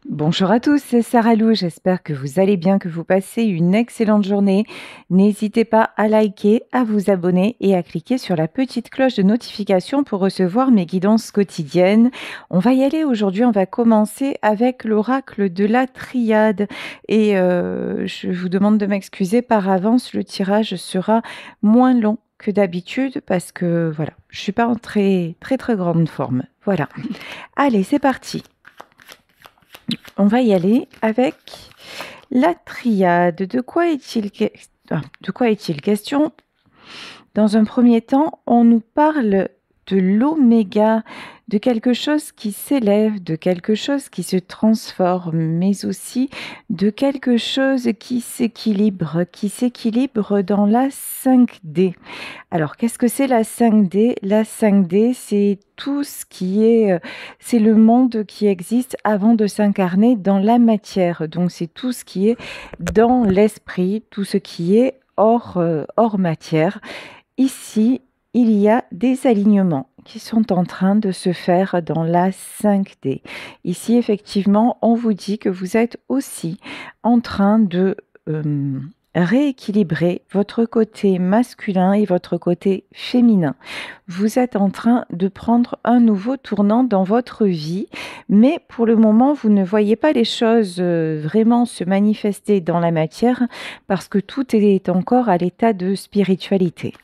Bonjour à tous, c'est Sarah Lou, j'espère que vous allez bien, que vous passez une excellente journée. N'hésitez pas à liker, à vous abonner et à cliquer sur la petite cloche de notification pour recevoir mes guidances quotidiennes. On va y aller aujourd'hui, on va commencer avec l'oracle de la triade. Et je vous demande de m'excuser par avance, le tirage sera moins long que d'habitude parce que voilà, je suis pas en très grande forme. Voilà. Allez, c'est parti. On va y aller avec la triade. De quoi est-il question? Dans un premier temps, on nous parle de l'oméga, de quelque chose qui s'élève, de quelque chose qui se transforme, mais aussi de quelque chose qui s'équilibre dans la 5D. Alors, qu'est-ce que c'est la 5D? La 5D, c'est tout ce qui est, c'est le monde qui existe avant de s'incarner dans la matière. Donc, c'est tout ce qui est dans l'esprit, tout ce qui est hors matière. Ici, il y a des alignements qui sont en train de se faire dans la 5D. Ici, effectivement, on vous dit que vous êtes aussi en train de rééquilibrer votre côté masculin et votre côté féminin. Vous êtes en train de prendre un nouveau tournant dans votre vie, mais pour le moment, vous ne voyez pas les choses vraiment se manifester dans la matière parce que tout est encore à l'état de spiritualité.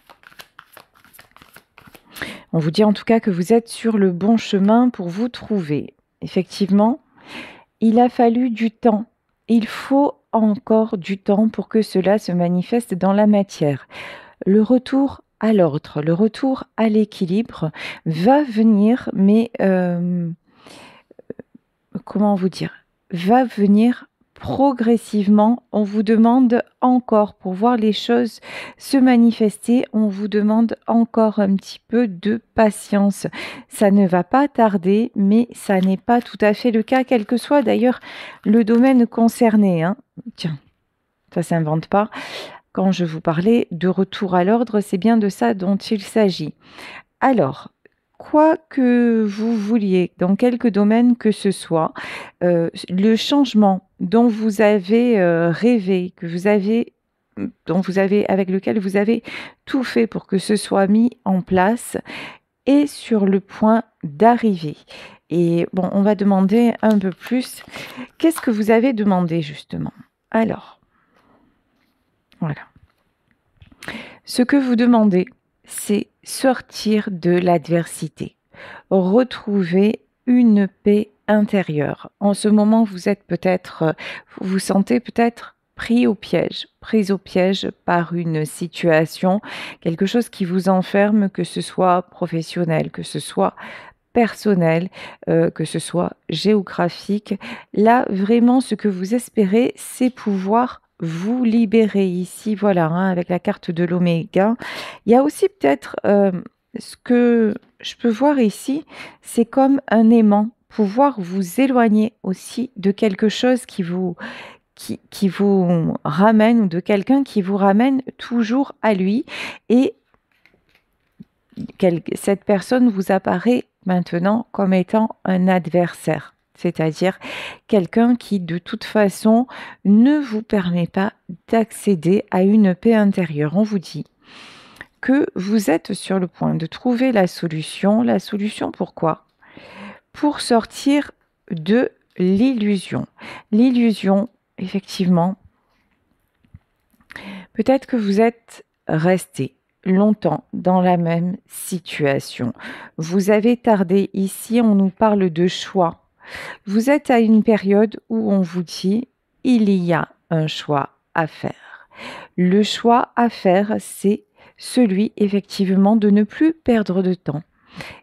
On vous dit en tout cas que vous êtes sur le bon chemin pour vous trouver. Effectivement, il a fallu du temps. Il faut encore du temps pour que cela se manifeste dans la matière. Le retour à l'ordre, le retour à l'équilibre va venir, mais comment vous dire, va venir progressivement. On vous demande encore, pour voir les choses se manifester, on vous demande encore un petit peu de patience. Ça ne va pas tarder, mais ça n'est pas tout à fait le cas, quel que soit d'ailleurs le domaine concerné, hein. Tiens, ça s'invente pas. Quand je vous parlais de retour à l'ordre, c'est bien de ça dont il s'agit. Alors, quoi que vous vouliez, dans quelque domaine que ce soit, le changement dont vous avez rêvé, avec lequel vous avez tout fait pour que ce soit mis en place, est sur le point d'arriver. Et bon, on va demander un peu plus. Qu'est-ce que vous avez demandé justement? Alors, voilà. Ce que vous demandez, c'est sortir de l'adversité, retrouver une paix intérieure. En ce moment, vous vous sentez peut-être pris au piège par une situation, quelque chose qui vous enferme, que ce soit professionnel, que ce soit personnel, que ce soit géographique. Là, vraiment, ce que vous espérez, c'est pouvoir vous libérer ici, voilà, hein, avec la carte de l'oméga. Il y a aussi peut-être ce que je peux voir ici, c'est comme un aimant, pouvoir vous éloigner aussi de quelque chose qui vous ramène ou de quelqu'un qui vous ramène toujours à lui et cette personne vous apparaît maintenant comme étant un adversaire, c'est-à-dire quelqu'un qui de toute façon ne vous permet pas d'accéder à une paix intérieure. On vous dit que vous êtes sur le point de trouver la solution. La solution pourquoi? Pour sortir de l'illusion. L'illusion, effectivement, peut-être que vous êtes resté longtemps dans la même situation. Vous avez tardé ici, on nous parle de choix. Vous êtes à une période où on vous dit il y a un choix à faire. Le choix à faire, c'est celui effectivement de ne plus perdre de temps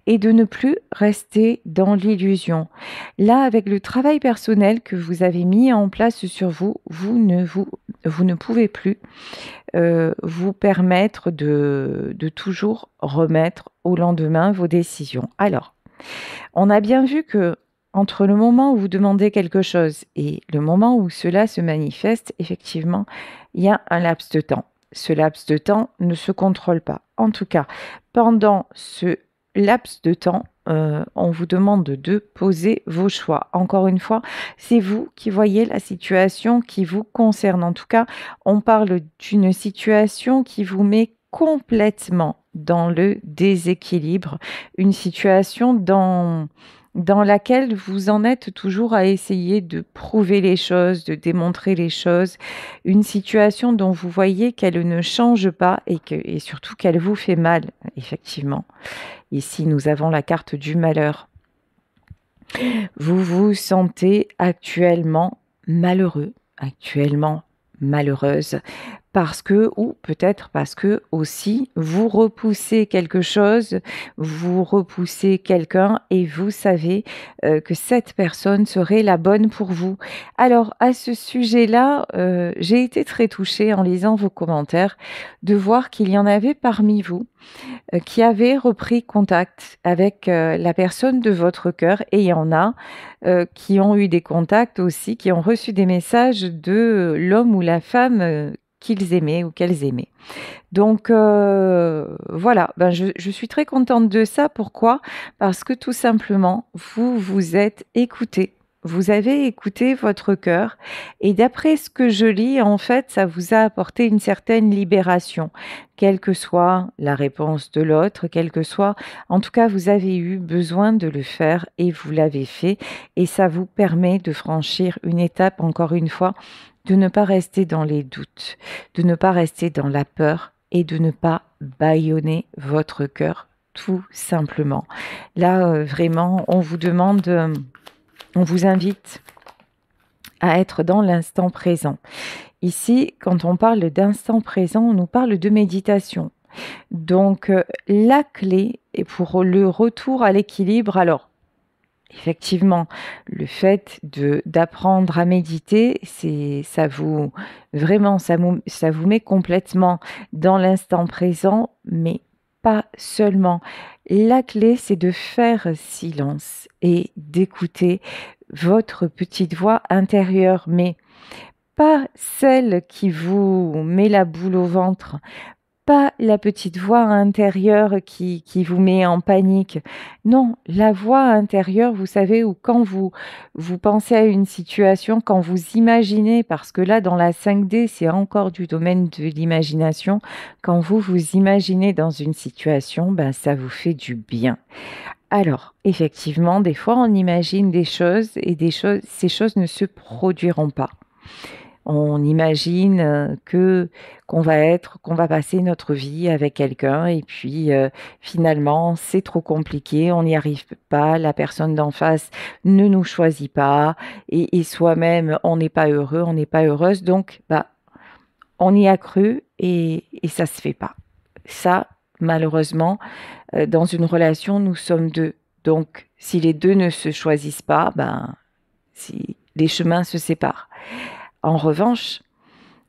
et de ne plus rester dans l'illusion. Là, avec le travail personnel que vous avez mis en place sur vous, vous ne pouvez plus vous permettre de toujours remettre au lendemain vos décisions. Alors, on a bien vu que entre le moment où vous demandez quelque chose et le moment où cela se manifeste, effectivement, il y a un laps de temps. Ce laps de temps ne se contrôle pas. En tout cas, pendant ce laps de temps, on vous demande de poser vos choix. Encore une fois, c'est vous qui voyez la situation qui vous concerne. En tout cas, on parle d'une situation qui vous met complètement dans le déséquilibre, une situation dans laquelle vous en êtes toujours à essayer de prouver les choses, de démontrer les choses, une situation dont vous voyez qu'elle ne change pas et surtout qu'elle vous fait mal, effectivement. Ici, nous avons la carte du malheur. Vous vous sentez actuellement malheureux, actuellement malheureuse, parce que, ou peut-être parce que aussi, vous repoussez quelque chose, vous repoussez quelqu'un et vous savez que cette personne serait la bonne pour vous. Alors, à ce sujet-là, j'ai été très touchée en lisant vos commentaires de voir qu'il y en avait parmi vous qui avaient repris contact avec la personne de votre cœur et il y en a qui ont eu des contacts aussi, qui ont reçu des messages de l'homme ou la femme qu'ils aimaient ou qu'elles aimaient. Donc voilà, ben je suis très contente de ça. Pourquoi? Parce que tout simplement, vous vous êtes écoutés. Vous avez écouté votre cœur et d'après ce que je lis, en fait, ça vous a apporté une certaine libération, quelle que soit la réponse de l'autre, quelle que soit, en tout cas, vous avez eu besoin de le faire et vous l'avez fait et ça vous permet de franchir une étape, encore une fois, de ne pas rester dans les doutes, de ne pas rester dans la peur et de ne pas bâillonner votre cœur, tout simplement. Là, vraiment, on vous demande... on vous invite à être dans l'instant présent. Ici, quand on parle d'instant présent, on nous parle de méditation. Donc, la clé est pour le retour à l'équilibre. Alors, effectivement, le fait d'apprendre à méditer, ça vous met complètement dans l'instant présent, mais pas seulement. La clé, c'est de faire silence et d'écouter votre petite voix intérieure, mais pas celle qui vous met la boule au ventre, pas la petite voix intérieure qui vous met en panique. Non, la voix intérieure, vous savez, où quand vous pensez à une situation, quand vous imaginez, parce que là, dans la 5D, c'est encore du domaine de l'imagination, quand vous imaginez dans une situation, ben, ça vous fait du bien. Alors, effectivement, des fois, on imagine des choses et ces choses ne se produiront pas. On imagine qu'on va passer notre vie avec quelqu'un et puis finalement c'est trop compliqué, on n'y arrive pas, la personne d'en face ne nous choisit pas et soi-même on n'est pas heureux, on n'est pas heureuse, donc bah on y a cru et ça se fait pas. Ça, malheureusement, dans une relation, nous sommes deux. Donc, si les deux ne se choisissent pas, ben, si les chemins se séparent. En revanche,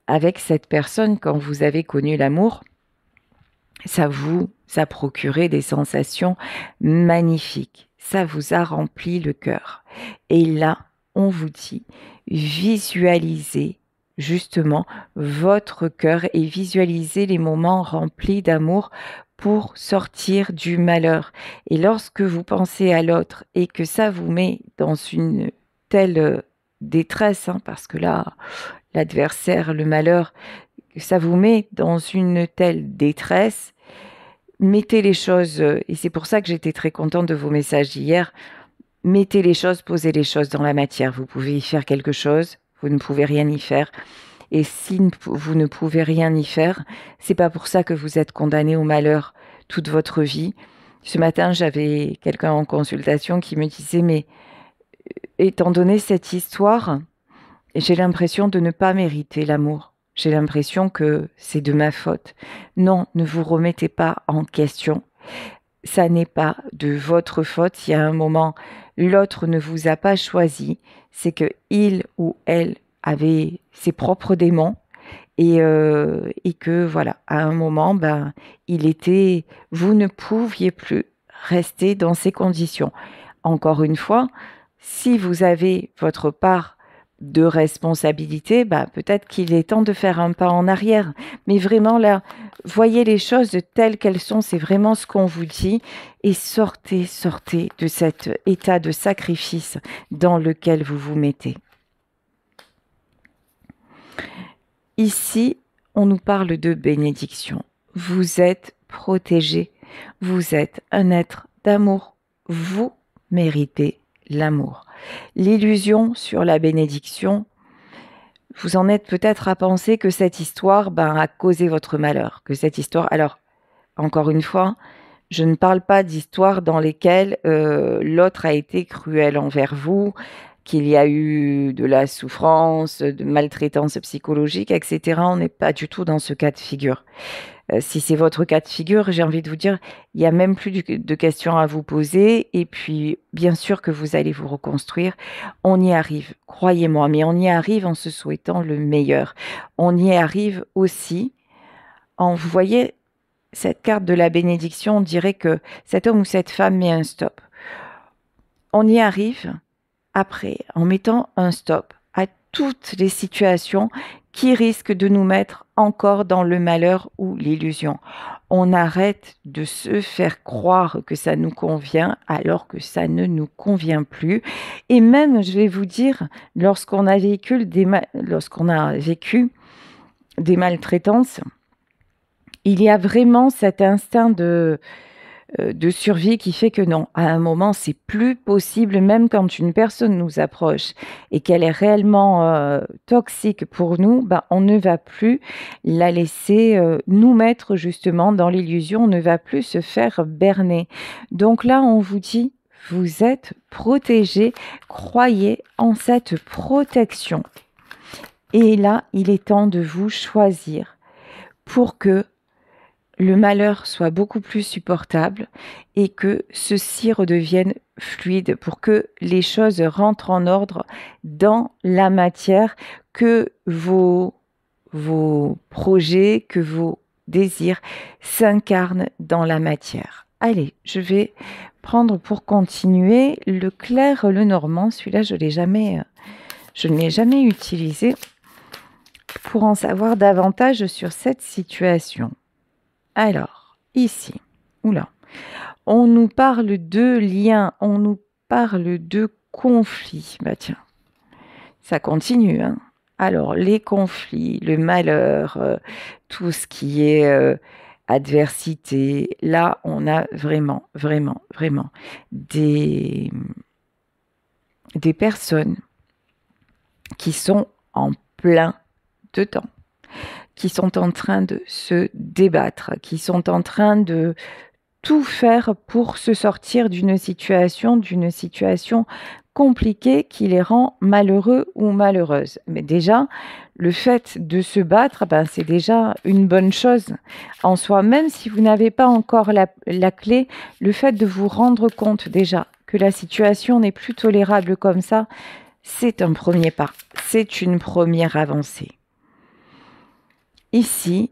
avec cette personne, quand vous avez connu l'amour, ça vous a procuré des sensations magnifiques. Ça vous a rempli le cœur. Et là, on vous dit, visualisez justement votre cœur et visualisez les moments remplis d'amour pour sortir du malheur. Et lorsque vous pensez à l'autre et que ça vous met dans une telle détresse, hein, parce que là, l'adversaire, le malheur, ça vous met dans une telle détresse, mettez les choses, et c'est pour ça que j'étais très contente de vos messages d'hier, mettez les choses, posez les choses dans la matière. Vous pouvez y faire quelque chose, vous ne pouvez rien y faire. Et si vous ne pouvez rien y faire, c'est pas pour ça que vous êtes condamné au malheur toute votre vie. Ce matin, j'avais quelqu'un en consultation qui me disait, mais étant donné cette histoire, j'ai l'impression de ne pas mériter l'amour. J'ai l'impression que c'est de ma faute. Non, ne vous remettez pas en question. Ça n'est pas de votre faute. Il y a un moment, l'autre ne vous a pas choisi. C'est que il ou elle avait ses propres démons et que voilà, à un moment, ben, vous ne pouviez plus rester dans ces conditions. Encore une fois, si vous avez votre part de responsabilité, peut-être qu'il est temps de faire un pas en arrière. Mais vraiment là, voyez les choses telles qu'elles sont, c'est vraiment ce qu'on vous dit. Et sortez de cet état de sacrifice dans lequel vous vous mettez. Ici, on nous parle de bénédiction. Vous êtes protégé, vous êtes un être d'amour, vous méritez l'amour. L'illusion sur la bénédiction, vous en êtes peut-être à penser que cette histoire a causé votre malheur, que cette histoire... Alors, encore une fois, je ne parle pas d'histoires dans lesquelles l'autre a été cruel envers vous, qu'il y a eu de la souffrance, de maltraitance psychologique, etc. On n'est pas du tout dans ce cas de figure. Si c'est votre cas de figure, j'ai envie de vous dire, il n'y a même plus de questions à vous poser. Et puis, bien sûr que vous allez vous reconstruire. On y arrive, croyez-moi, mais on y arrive en se souhaitant le meilleur. On y arrive aussi vous voyez, cette carte de la bénédiction, on dirait que cet homme ou cette femme met un stop. On y arrive après, en mettant un stop à toutes les situations qui risquent de nous mettre encore dans le malheur ou l'illusion. On arrête de se faire croire que ça nous convient alors que ça ne nous convient plus. Et même, je vais vous dire, lorsqu'on a vécu des maltraitances, il y a vraiment cet instinct de survie qui fait que non, à un moment, c'est plus possible, même quand une personne nous approche et qu'elle est réellement toxique pour nous, on ne va plus la laisser nous mettre justement dans l'illusion, on ne va plus se faire berner. Donc là, on vous dit, vous êtes protégés, croyez en cette protection. Et là, il est temps de vous choisir pour que le malheur soit beaucoup plus supportable et que ceci redevienne fluide pour que les choses rentrent en ordre dans la matière, que vos projets, que vos désirs s'incarnent dans la matière. Allez, je vais prendre pour continuer le clair, le normand. Celui-là, je ne l'ai jamais utilisé pour en savoir davantage sur cette situation. Alors, ici, on nous parle de liens, on nous parle de conflits. Tiens, ça continue, hein. Alors, les conflits, le malheur, tout ce qui est adversité, là, on a vraiment des personnes qui sont en plein dedans, qui sont en train de se débattre, qui sont en train de tout faire pour se sortir d'une situation compliquée qui les rend malheureux ou malheureuses. Mais déjà, le fait de se battre, c'est déjà une bonne chose en soi. Même si vous n'avez pas encore la clé, le fait de vous rendre compte déjà que la situation n'est plus tolérable comme ça, c'est un premier pas, c'est une première avancée. Ici,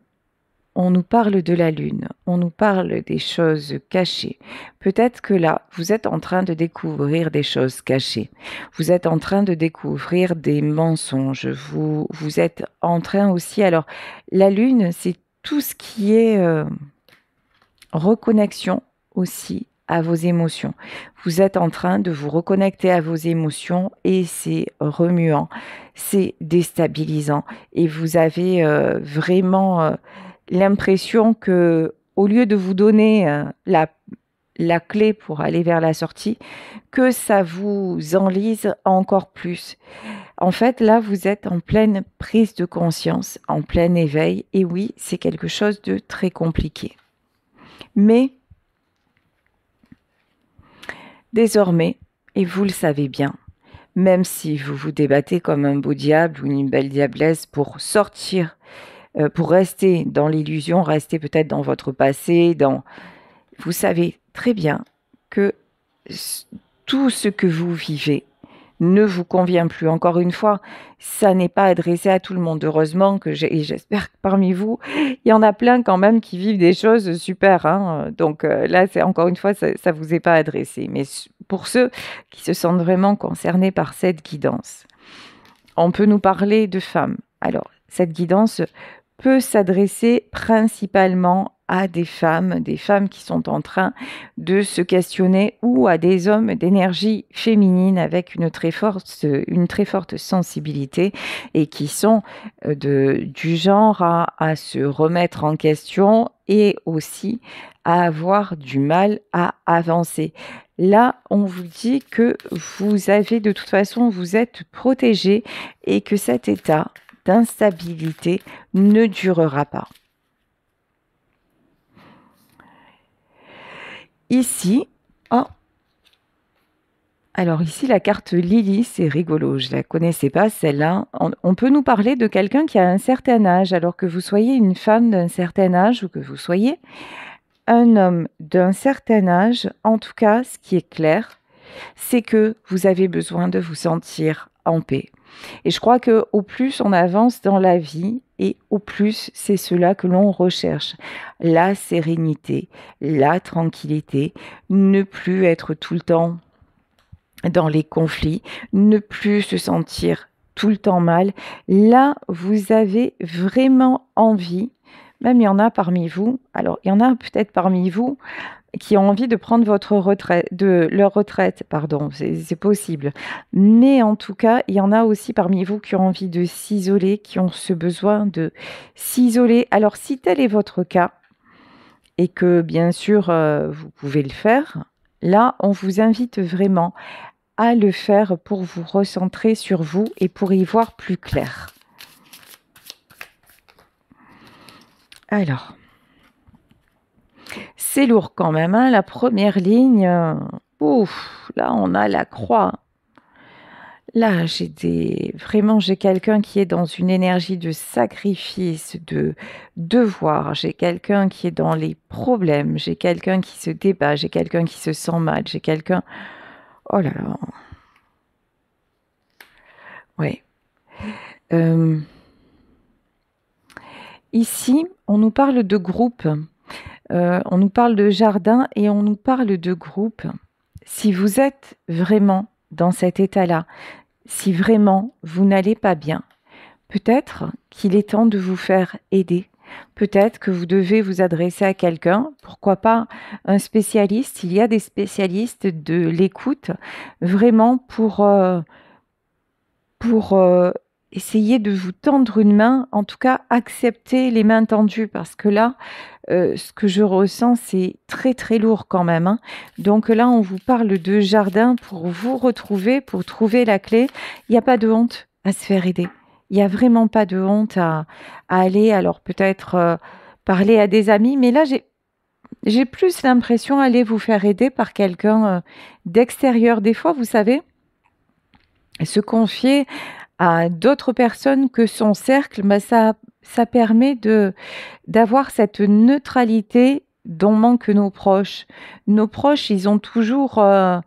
on nous parle de la lune, on nous parle des choses cachées. Peut-être que là, vous êtes en train de découvrir des choses cachées. Vous êtes en train de découvrir des mensonges. Vous êtes en train aussi... Alors, la lune, c'est tout ce qui est reconnexion aussi à vos émotions. Vous êtes en train de vous reconnecter à vos émotions et c'est remuant, c'est déstabilisant. Et vous avez vraiment l'impression que, au lieu de vous donner la clé pour aller vers la sortie, que ça vous enlise encore plus. En fait, là, vous êtes en pleine prise de conscience, en plein éveil. Et oui, c'est quelque chose de très compliqué. Mais désormais, et vous le savez bien, même si vous vous débattez comme un beau diable ou une belle diablesse pour sortir, pour rester dans l'illusion, rester peut-être dans votre passé, vous savez très bien que tout ce que vous vivez ne vous convient plus. Encore une fois, ça n'est pas adressé à tout le monde. Heureusement que j'espère que parmi vous, il y en a plein quand même qui vivent des choses super. Hein. Donc là, c'est encore une fois, ça ne vous est pas adressé. Mais pour ceux qui se sentent vraiment concernés par cette guidance, on peut nous parler de femmes. Alors, cette guidance peut s'adresser principalement à des femmes qui sont en train de se questionner, ou à des hommes d'énergie féminine avec une très forte sensibilité, et qui sont du genre à se remettre en question, et aussi à avoir du mal à avancer. Là, on vous dit que vous avez, de toute façon, vous êtes protégé, et que cet état d'instabilité ne durera pas. Ici, oh, alors ici, la carte Lily, c'est rigolo, je ne la connaissais pas celle-là. On peut nous parler de quelqu'un qui a un certain âge, alors que vous soyez une femme d'un certain âge, ou que vous soyez un homme d'un certain âge. En tout cas, ce qui est clair, c'est que vous avez besoin de vous sentir en paix. Et je crois qu'au plus on avance dans la vie, et au plus c'est cela que l'on recherche. La sérénité, la tranquillité, ne plus être tout le temps dans les conflits, ne plus se sentir tout le temps mal. Là, vous avez vraiment envie, même il y en a parmi vous, alors il y en a peut-être parmi vous qui ont envie de prendre leur retraite, pardon, c'est possible. Mais en tout cas, il y en a aussi parmi vous qui ont envie de s'isoler, qui ont ce besoin de s'isoler. Alors, si tel est votre cas, et que bien sûr, vous pouvez le faire, là, on vous invite vraiment à le faire pour vous recentrer sur vous et pour y voir plus clair. Alors, c'est lourd quand même, hein, la première ligne. Ouf, là, on a la croix. Là, vraiment, j'ai quelqu'un qui est dans une énergie de sacrifice, de devoir. J'ai quelqu'un qui est dans les problèmes. J'ai quelqu'un qui se débat. J'ai quelqu'un qui se sent mal. J'ai quelqu'un... Oh là là. Oui. Ici, on nous parle de groupe. On nous parle de jardin, et on nous parle de groupe. Si vous êtes vraiment dans cet état-là, si vraiment vous n'allez pas bien, peut-être qu'il est temps de vous faire aider. Peut-être que vous devez vous adresser à quelqu'un, pourquoi pas un spécialiste. Il y a des spécialistes de l'écoute, vraiment pour essayer de vous tendre une main, en tout cas accepter les mains tendues, parce que là, ce que je ressens, c'est très très lourd quand même, hein. Donc là, on vous parle de jardin pour vous retrouver, pour trouver la clé. Il n'y a pas de honte à se faire aider. Il n'y a vraiment pas de honte à aller, alors peut-être parler à des amis, mais là, j'ai plus l'impression d'aller vous faire aider par quelqu'un d'extérieur. Des fois, vous savez, se confier à d'autres personnes que son cercle, bah ça permet d'avoir cette neutralité dont manquent nos proches. Nos proches, ils ont toujours un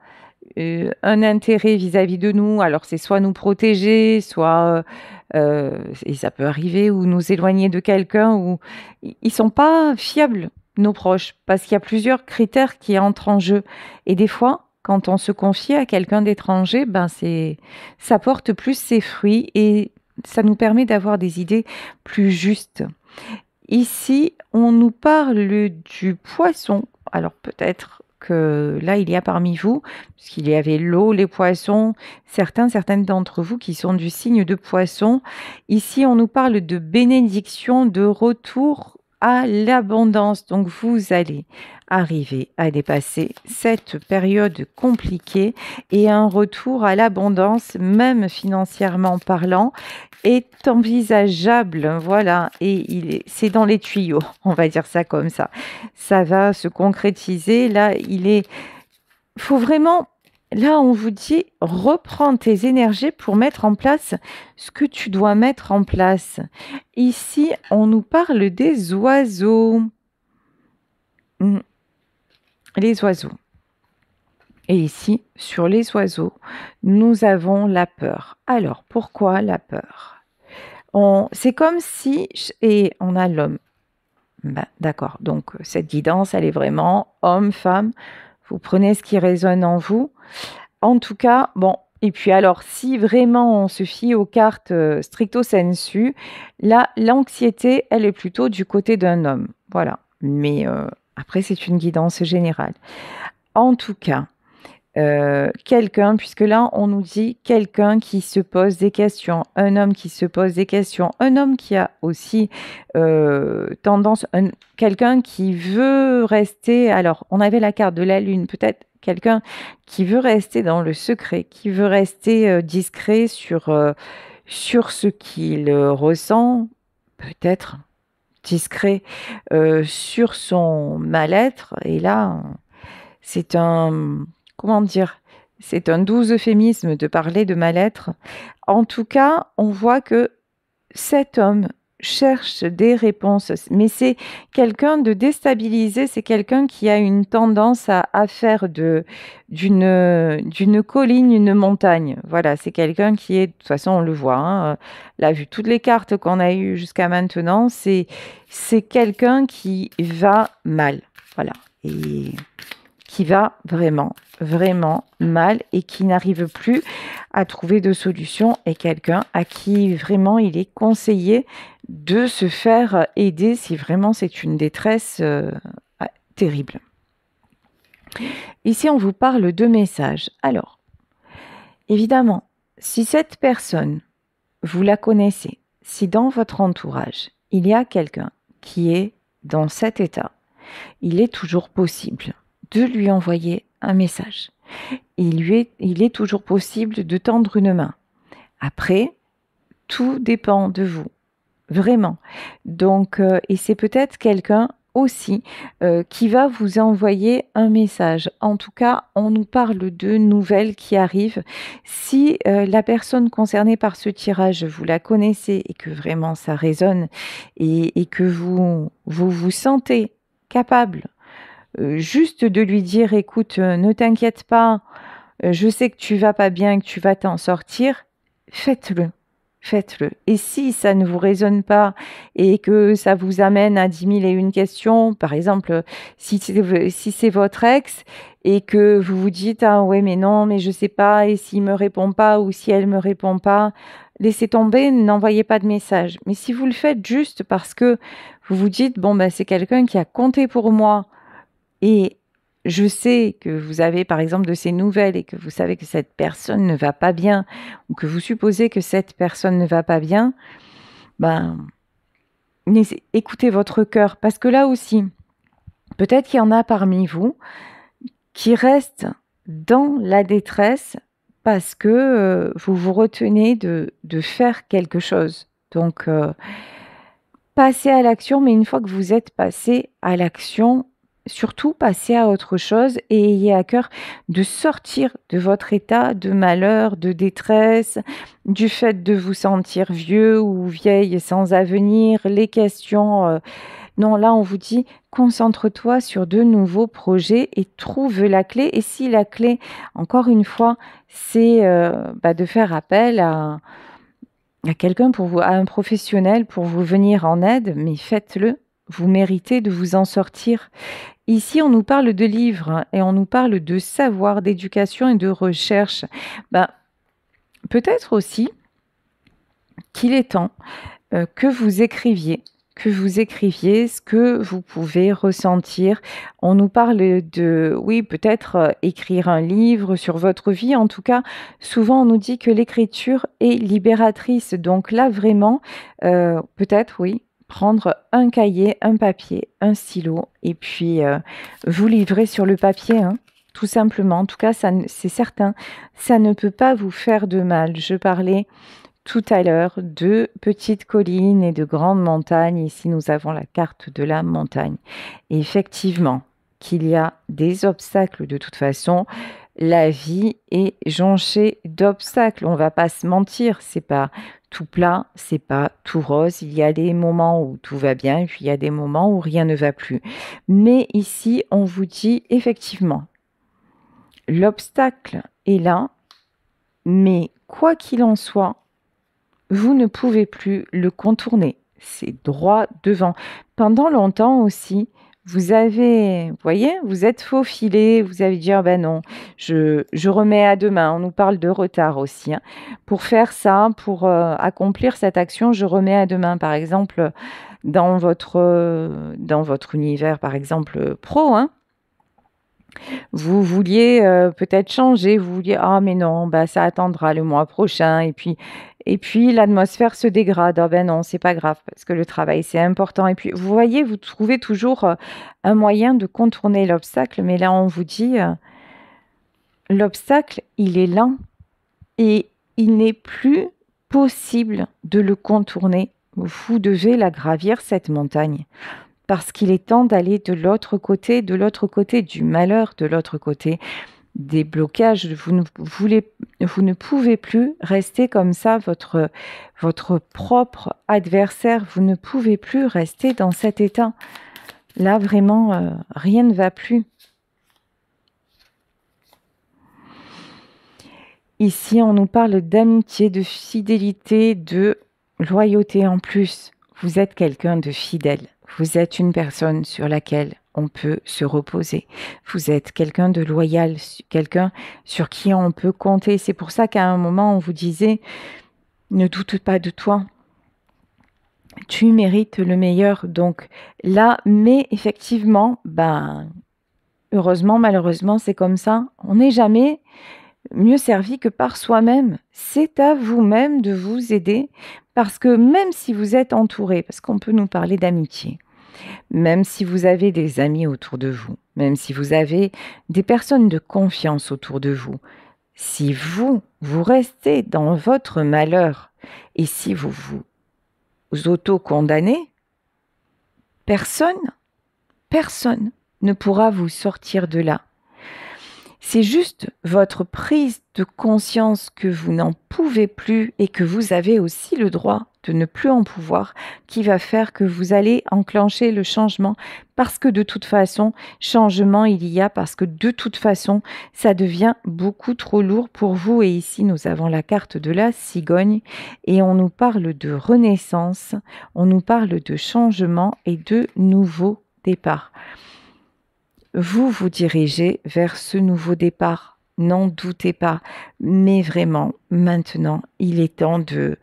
intérêt vis-à-vis de nous. Alors, c'est soit nous protéger, soit, et ça peut arriver, ou nous éloigner de quelqu'un, ou ils sont pas fiables, nos proches, parce qu'il y a plusieurs critères qui entrent en jeu. Et des fois, quand on se confie à quelqu'un d'étranger, ben ça porte plus ses fruits, et ça nous permet d'avoir des idées plus justes. Ici, on nous parle du poisson. Alors peut-être que là, il y a parmi vous, puisqu'il y avait l'eau, les poissons, certaines d'entre vous qui sont du signe de poisson. Ici, on nous parle de bénédiction, de retour à l'abondance. Donc, vous allez arriver à dépasser cette période compliquée, et un retour à l'abondance, même financièrement parlant, est envisageable. Voilà, et c'est dans les tuyaux, on va dire ça comme ça. Ça va se concrétiser. Là, faut vraiment... Là, on vous dit, reprends tes énergies pour mettre en place ce que tu dois mettre en place. Ici, on nous parle des oiseaux. Les oiseaux. Et ici, sur les oiseaux, nous avons la peur. Alors, pourquoi la peur? C'est comme si... Et on a l'homme. Ben, d'accord, donc cette guidance, elle est vraiment homme, femme. Vous prenez ce qui résonne en vous. En tout cas, bon, Et puis alors, si vraiment on se fie aux cartes stricto sensu, là, l'anxiété, elle est plutôt du côté d'un homme. Voilà. Mais après, c'est une guidance générale. En tout cas, quelqu'un, puisque là, on nous dit quelqu'un qui se pose des questions, un homme qui se pose des questions, un homme qui a aussi tendance, quelqu'un qui veut rester, alors, on avait la carte de la lune, peut-être quelqu'un qui veut rester dans le secret, qui veut rester discret sur ce qu'il ressent, peut-être discret sur son mal-être, et là, c'est un, comment dire, c'est un doux euphémisme de parler de mal-être. En tout cas, on voit que cet homme cherche des réponses, mais c'est quelqu'un de déstabilisé, c'est quelqu'un qui a une tendance à faire d'une colline une montagne. Voilà, c'est quelqu'un qui est, de toute façon, on le voit, hein, là, vu toutes les cartes qu'on a eues jusqu'à maintenant, c'est quelqu'un qui va mal. Voilà. Et qui va vraiment, vraiment mal et qui n'arrive plus à trouver de solution, et quelqu'un à qui vraiment il est conseillé de se faire aider si vraiment c'est une détresse terrible. Ici, on vous parle de messages. Alors, évidemment, si cette personne, vous la connaissez, si dans votre entourage, il y a quelqu'un qui est dans cet état, il est toujours possible de lui envoyer un message. Il est toujours possible de tendre une main. Après, tout dépend de vous, vraiment. Donc, et c'est peut-être quelqu'un aussi qui va vous envoyer un message. En tout cas, on nous parle de nouvelles qui arrivent. Si la personne concernée par ce tirage, vous la connaissez et que vraiment ça résonne et que vous sentez capable juste de lui dire, écoute, ne t'inquiète pas, je sais que tu vas pas bien, que tu vas t'en sortir, faites-le. Faites-le. Et si ça ne vous résonne pas et que ça vous amène à 10 000 et une questions, par exemple, si c'est votre ex et que vous vous dites, ah ouais, mais non, mais je sais pas, et s'il me répond pas ou si elle me répond pas, laissez tomber, n'envoyez pas de message. Mais si vous le faites juste parce que vous vous dites, bon, ben, c'est quelqu'un qui a compté pour moi, et je sais que vous avez, par exemple, de ces nouvelles et que vous savez que cette personne ne va pas bien ou que vous supposez que cette personne ne va pas bien, ben, écoutez votre cœur. Parce que là aussi, peut-être qu'il y en a parmi vous qui restent dans la détresse parce que vous vous retenez de faire quelque chose. Donc, passez à l'action, mais une fois que vous êtes passé à l'action, surtout passez à autre chose et ayez à cœur de sortir de votre état de malheur, de détresse, du fait de vous sentir vieux ou vieille sans avenir, les questions. Non, là, on vous dit, concentre-toi sur de nouveaux projets et trouve la clé. Et si la clé, encore une fois, c'est de faire appel à quelqu'un pour vous, à un professionnel pour vous venir en aide, mais faites-le. Vous méritez de vous en sortir. Ici, on nous parle de livres et on nous parle de savoir, d'éducation et de recherche. Peut-être aussi qu'il est temps que vous écriviez ce que vous pouvez ressentir. On nous parle de, oui, peut-être écrire un livre sur votre vie. En tout cas, souvent on nous dit que l'écriture est libératrice. Donc là, vraiment, peut-être, oui, prendre un cahier, un papier, un stylo et puis vous livrer sur le papier, hein, tout simplement. En tout cas, c'est certain, ça ne peut pas vous faire de mal. Je parlais tout à l'heure de petites collines et de grandes montagnes. Ici, nous avons la carte de la montagne. Et effectivement, qu'il y a des obstacles de toute façon. La vie est jonchée d'obstacles. On va pas se mentir, c'est pas tout plat, c'est pas tout rose. Il y a des moments où tout va bien, et puis il y a des moments où rien ne va plus. Mais ici, on vous dit effectivement, l'obstacle est là, mais quoi qu'il en soit, vous ne pouvez plus le contourner. C'est droit devant. Pendant longtemps aussi, vous voyez, vous êtes faufilé, vous avez dit: «Ah ben non, je remets à demain». On nous parle de retard aussi, hein. Pour faire ça, pour, accomplir cette action, je remets à demain. Par exemple, dans votre univers, par exemple, pro, hein, vous vouliez, peut-être changer, vous vouliez: «Ah mais non, bah, ça attendra le mois prochain» et puis l'atmosphère se dégrade. «Ah ben non, c'est pas grave parce que le travail, c'est important» et puis vous voyez, vous trouvez toujours, un moyen de contourner l'obstacle, mais là, on vous dit, l'obstacle, il est là et il n'est plus possible de le contourner. Vous devez la gravir, cette montagne. Parce qu'il est temps d'aller de l'autre côté du malheur, de l'autre côté des blocages. Vous ne pouvez plus rester comme ça, votre propre adversaire. Vous ne pouvez plus rester dans cet état. Là, vraiment, rien ne va plus. Ici, on nous parle d'amitié, de fidélité, de loyauté en plus. Vous êtes quelqu'un de fidèle. Vous êtes une personne sur laquelle on peut se reposer. Vous êtes quelqu'un de loyal, quelqu'un sur qui on peut compter. C'est pour ça qu'à un moment, on vous disait, ne doute pas de toi. Tu mérites le meilleur. Donc là, mais effectivement, heureusement, malheureusement, c'est comme ça. On n'est jamais mieux servi que par soi-même. C'est à vous-même de vous aider parce que même si vous êtes entouré, parce qu'on peut nous parler d'amitié, même si vous avez des amis autour de vous, même si vous avez des personnes de confiance autour de vous, si vous restez dans votre malheur et si vous vous auto-condamnez, personne ne pourra vous sortir de là. C'est juste votre prise de conscience que vous n'en pouvez plus et que vous avez aussi le droit de ne plus en pouvoir qui va faire que vous allez enclencher le changement parce que de toute façon, changement il y a parce que de toute façon, ça devient beaucoup trop lourd pour vous. Et ici, nous avons la carte de la cigogne et on nous parle de renaissance, on nous parle de changement et de nouveau départ. Vous vous dirigez vers ce nouveau départ, n'en doutez pas, mais vraiment, maintenant, il est temps de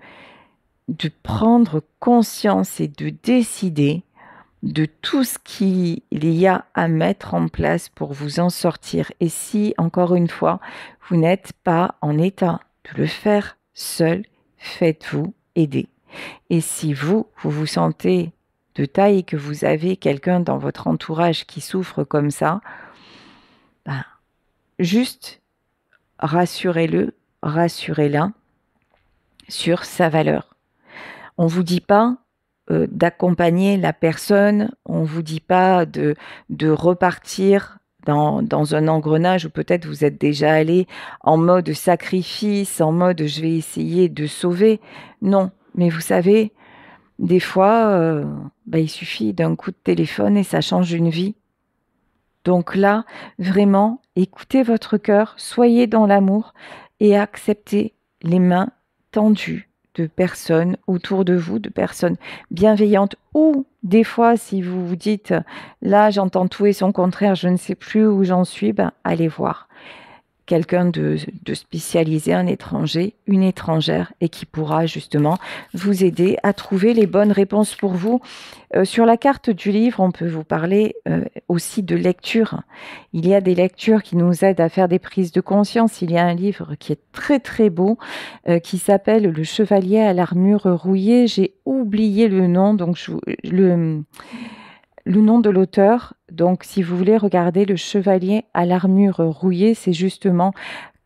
prendre conscience et de décider de tout ce qu'il y a à mettre en place pour vous en sortir. Et si, encore une fois, vous n'êtes pas en état de le faire seul, faites-vous aider. Et si vous vous sentez de taille et que vous avez quelqu'un dans votre entourage qui souffre comme ça, juste rassurez-le, rassurez-la sur sa valeur. On ne vous dit pas d'accompagner la personne, on ne vous dit pas de repartir dans un engrenage où peut-être vous êtes déjà allé en mode sacrifice, en mode je vais essayer de sauver. Non, mais vous savez, des fois, il suffit d'un coup de téléphone et ça change une vie. Donc là, vraiment, écoutez votre cœur, soyez dans l'amour et acceptez les mains tendues de personnes autour de vous, de personnes bienveillantes. Ou des fois, si vous vous dites, là, j'entends tout et son contraire, je ne sais plus où j'en suis, allez voir quelqu'un de spécialisé, un étranger, une étrangère, et qui pourra justement vous aider à trouver les bonnes réponses pour vous. Sur la carte du livre, on peut vous parler aussi de lecture. Il y a des lectures qui nous aident à faire des prises de conscience. Il y a un livre qui est très très beau, qui s'appelle Le Chevalier à l'armure rouillée. J'ai oublié le nom, donc le nom de l'auteur. Donc, si vous voulez regarder Le Chevalier à l'armure rouillée, c'est justement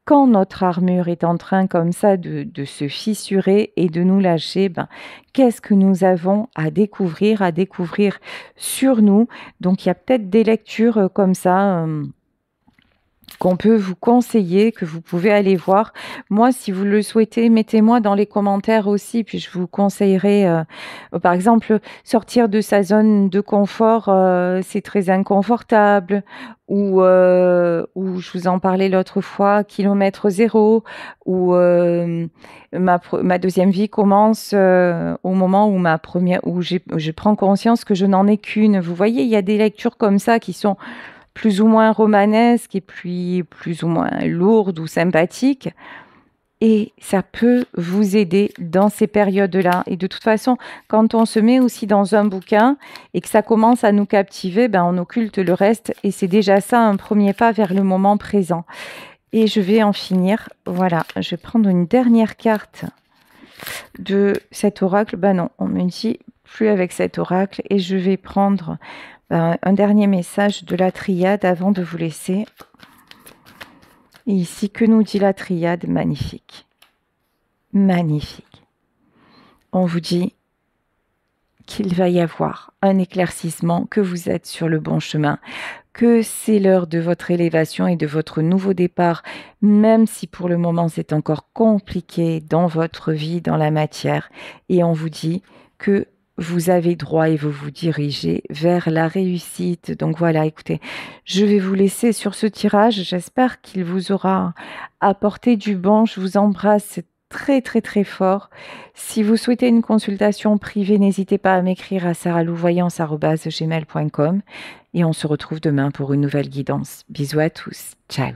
quand notre armure est en train comme ça de se fissurer et de nous lâcher, qu'est-ce que nous avons à découvrir sur nous. Donc, il y a peut-être des lectures comme ça qu'on peut vous conseiller, que vous pouvez aller voir. Moi, si vous le souhaitez, mettez-moi dans les commentaires aussi, puis je vous conseillerai, par exemple, sortir de sa zone de confort, c'est très inconfortable, ou je vous en parlais l'autre fois, kilomètre zéro, ou ma deuxième vie commence au moment où je prends conscience que je n'en ai qu'une. Vous voyez, il y a des lectures comme ça qui sont plus ou moins romanesque et puis plus ou moins lourde ou sympathique. Et ça peut vous aider dans ces périodes-là. Et de toute façon, quand on se met aussi dans un bouquin et que ça commence à nous captiver, ben on occulte le reste. Et c'est déjà ça un premier pas vers le moment présent. Et je vais en finir. Voilà, je vais prendre une dernière carte de cet oracle. Ben non, on me dit plus avec cet oracle. Et je vais prendre un dernier message de la triade avant de vous laisser. Et ici, que nous dit la triade? Magnifique. Magnifique. On vous dit qu'il va y avoir un éclaircissement, que vous êtes sur le bon chemin, que c'est l'heure de votre élévation et de votre nouveau départ, même si pour le moment c'est encore compliqué dans votre vie, dans la matière. Et on vous dit que vous avez droit et vous vous dirigez vers la réussite. Donc voilà, écoutez, je vais vous laisser sur ce tirage. J'espère qu'il vous aura apporté du bon. Je vous embrasse très très très fort. Si vous souhaitez une consultation privée, n'hésitez pas à m'écrire à saralouvoyance@gmail.com et on se retrouve demain pour une nouvelle guidance. Bisous à tous. Ciao.